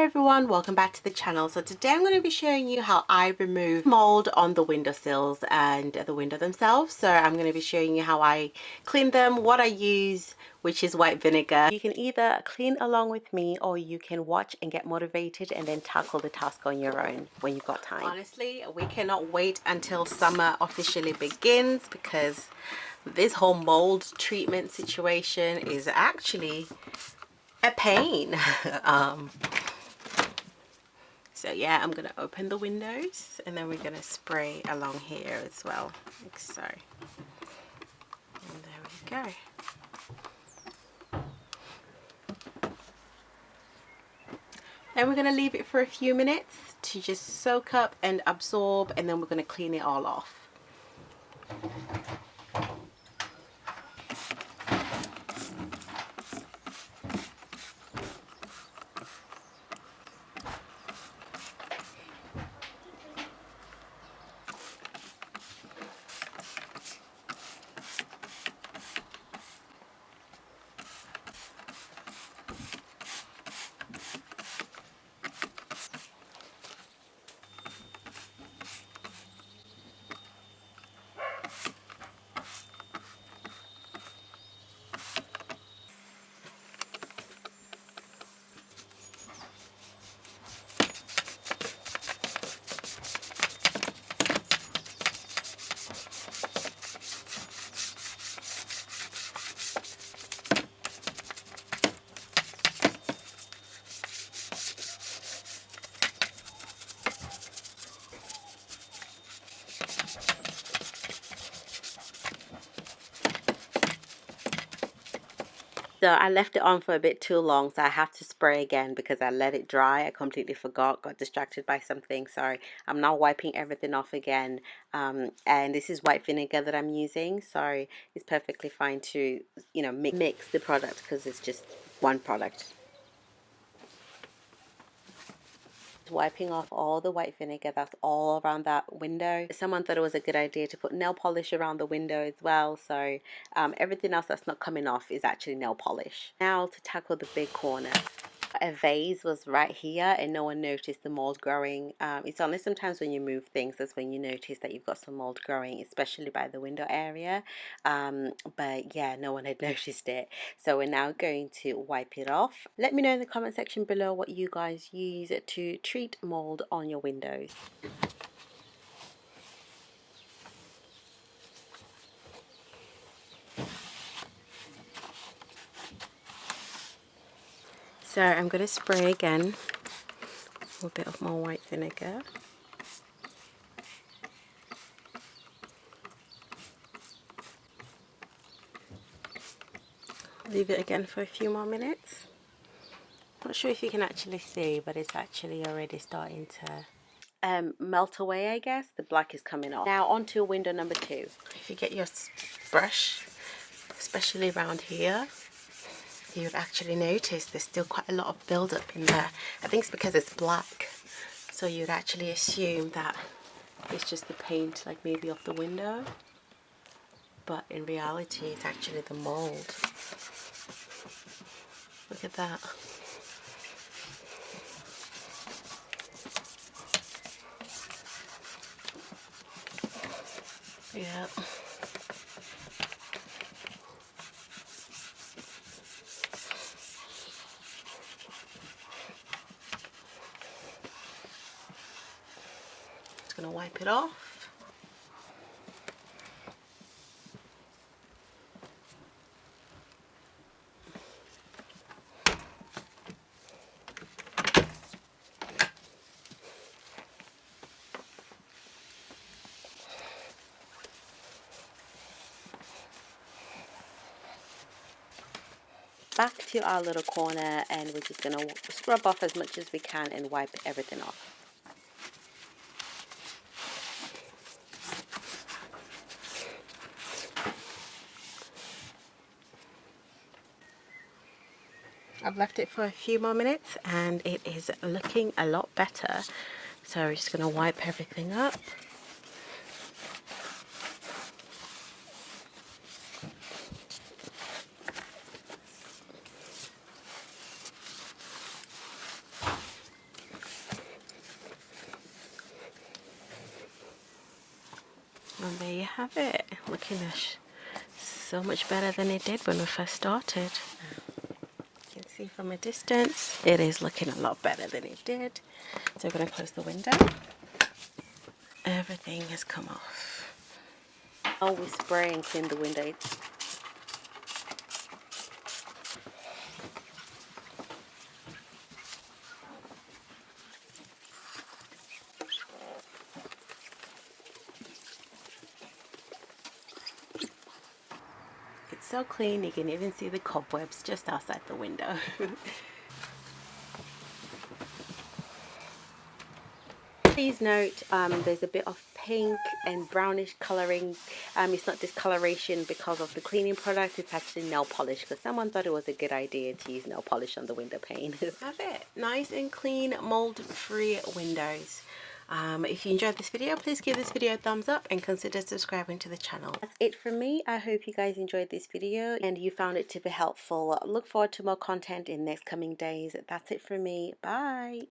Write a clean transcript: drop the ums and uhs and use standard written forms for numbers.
Hello everyone, welcome back to the channel. So today I'm going to be showing you how I remove mold on the windowsills and the window themselves. So I'm going to be showing you how I clean them, what I use, which is white vinegar. You can either clean along with me or you can watch and get motivated and then tackle the task on your own when you've got time. Honestly, we cannot wait until summer officially begins because this whole mold treatment situation is actually a pain. So yeah, I'm gonna open the windows and then we're gonna spray along here as well, like so. And there we go. Then we're gonna leave it for a few minutes to just soak up and absorb, and then we're gonna clean it all off. So I left it on for a bit too long, so I have to spray again because I let it dry. I completely forgot, got distracted by something. So I'm now wiping everything off again. And this is white vinegar that I'm using, so it's perfectly fine to, you know, mix the product because it's just one product. Wiping off all the white vinegar that's all around that window. Someone thought it was a good idea to put nail polish around the window as well, so everything else that's not coming off is actually nail polish. Now to tackle the big corner. A vase was right here and no one noticed the mold growing. It's only sometimes when you move things that's when you notice that you've got some mold growing, especially by the window area. But yeah, no one had noticed it. So we're now going to wipe it off. Let me know in the comment section below what you guys use to treat mold on your windows. So I'm going to spray again with a bit of more white vinegar. Leave it again for a few more minutes. Not sure if you can actually see, but it's actually already starting to melt away, I guess. The black is coming off. Now on to window number 2. If you get your brush, especially around here, you would actually notice there's still quite a lot of buildup in there. I think it's because it's black, so you'd actually assume that it's just the paint, like maybe off the window, but in reality it's actually the mold. Look at that. Yeah. Just gonna wipe it off. Back to our little corner, and we're just going to scrub off as much as we can and wipe everything off. I've left it for a few more minutes and it is looking a lot better. So we're just going to wipe everything up. And there you have it, looking so much better than it did when we first started. You can see from a distance, it is looking a lot better than it did. So we're going to close the window. Everything has come off. Always spray and clean the window. It's so clean, you can even see the cobwebs just outside the window. Please note there's a bit of pink and brownish colouring. It's not discoloration because of the cleaning product, it's actually nail polish because someone thought it was a good idea to use nail polish on the window pane. Have it. Nice and clean, mold-free windows. If you enjoyed this video, please give this video a thumbs up and consider subscribing to the channel. That's it from me. I hope you guys enjoyed this video and you found it to be helpful. Look forward to more content in next coming days. That's it from me. Bye.